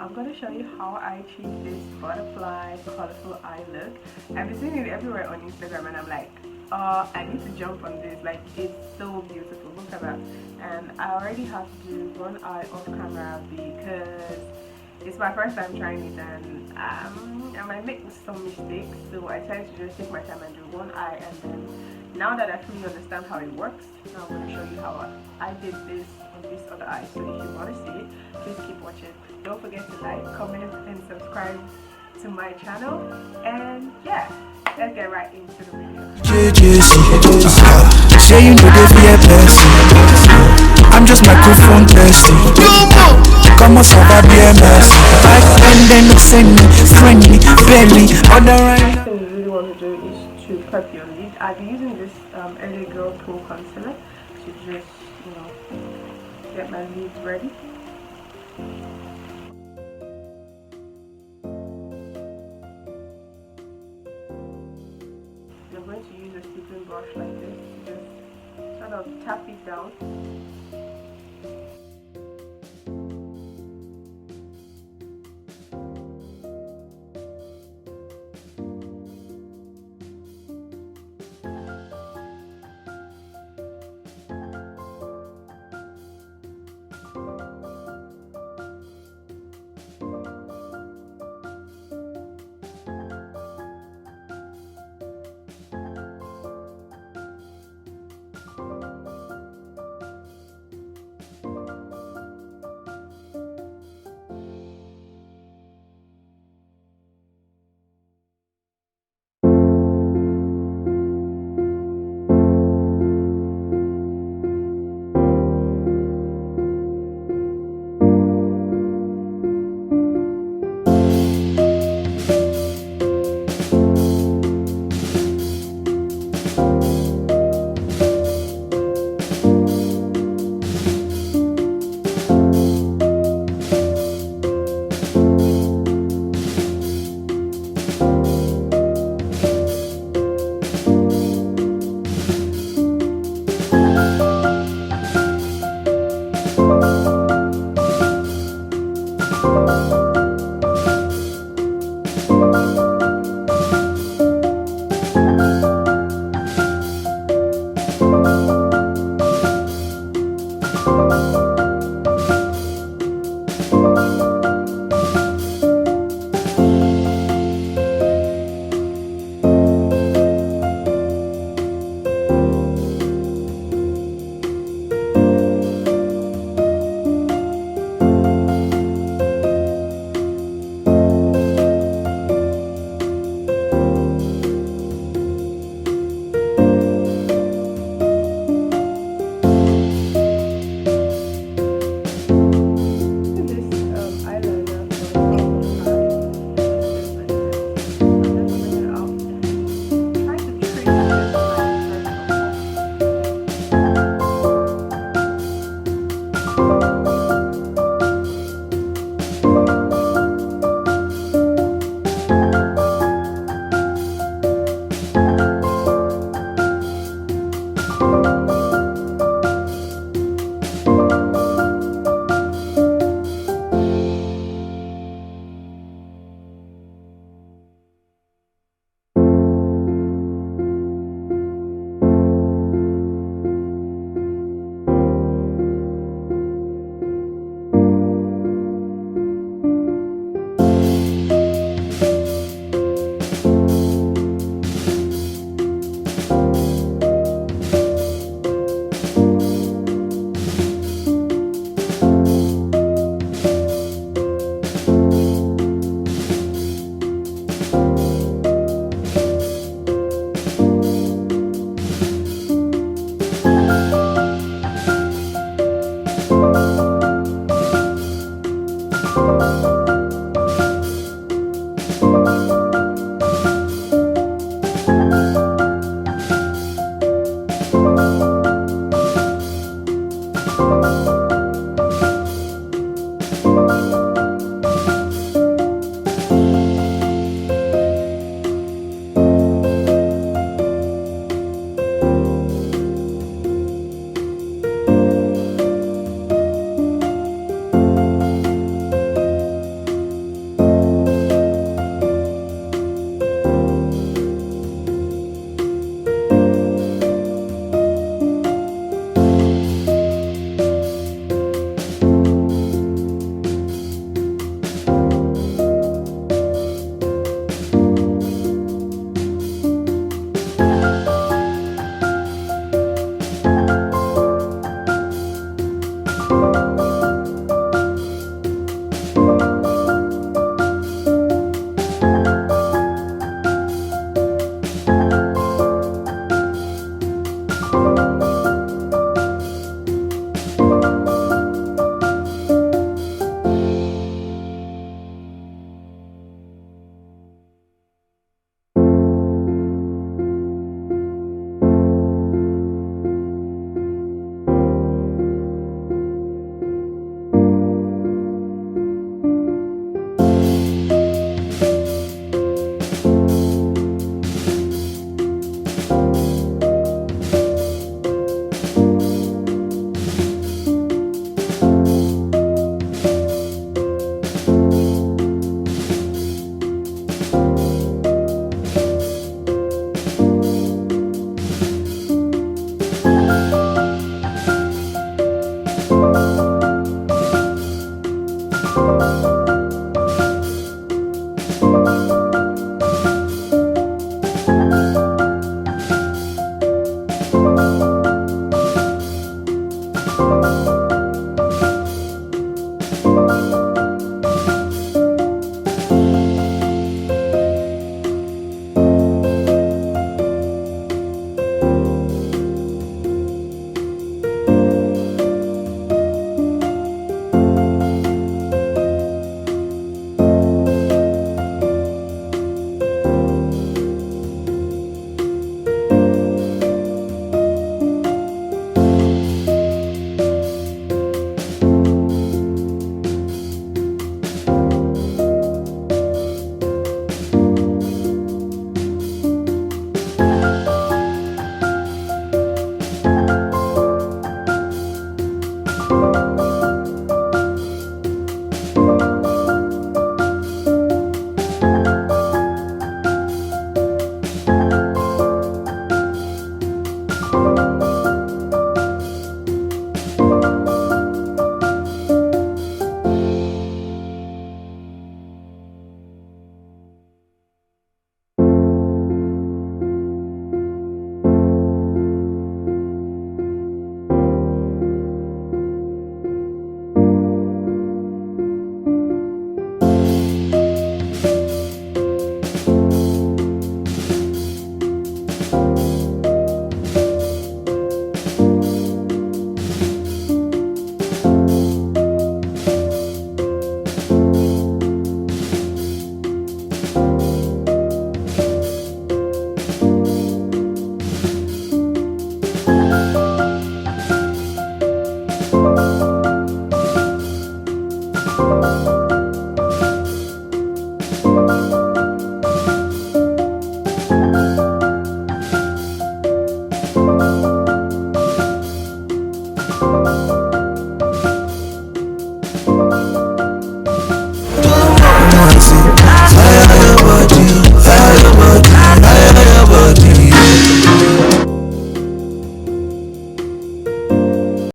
I'm going to show you how I achieve this butterfly colorful eye look. I've been seeing it everywhere on Instagram and I'm like, I need to jump on this. Like, it's so beautiful. Look at that. And I already have to do one eye off camera because it's my first time trying it, and I might make some mistakes, so I decided to just take my time and do one eye. And then now that I fully understand how it works, now I'm going to show you how I did this on this other eye. So if you want to see it, please keep watching. Don't forget to like, comment and subscribe to my channel. And yeah, let's get right into the video. Say you know they fear person. I'm just microphone testing. Come on, survive BMS. Back then they send me friendly, barely. Other right. The thing you really want to do is to prep your lid. I'll be using this LA Girl Pro Concealer to just, you know, get my lids ready. You're going to use a stippling brush like this to just sort of tap it down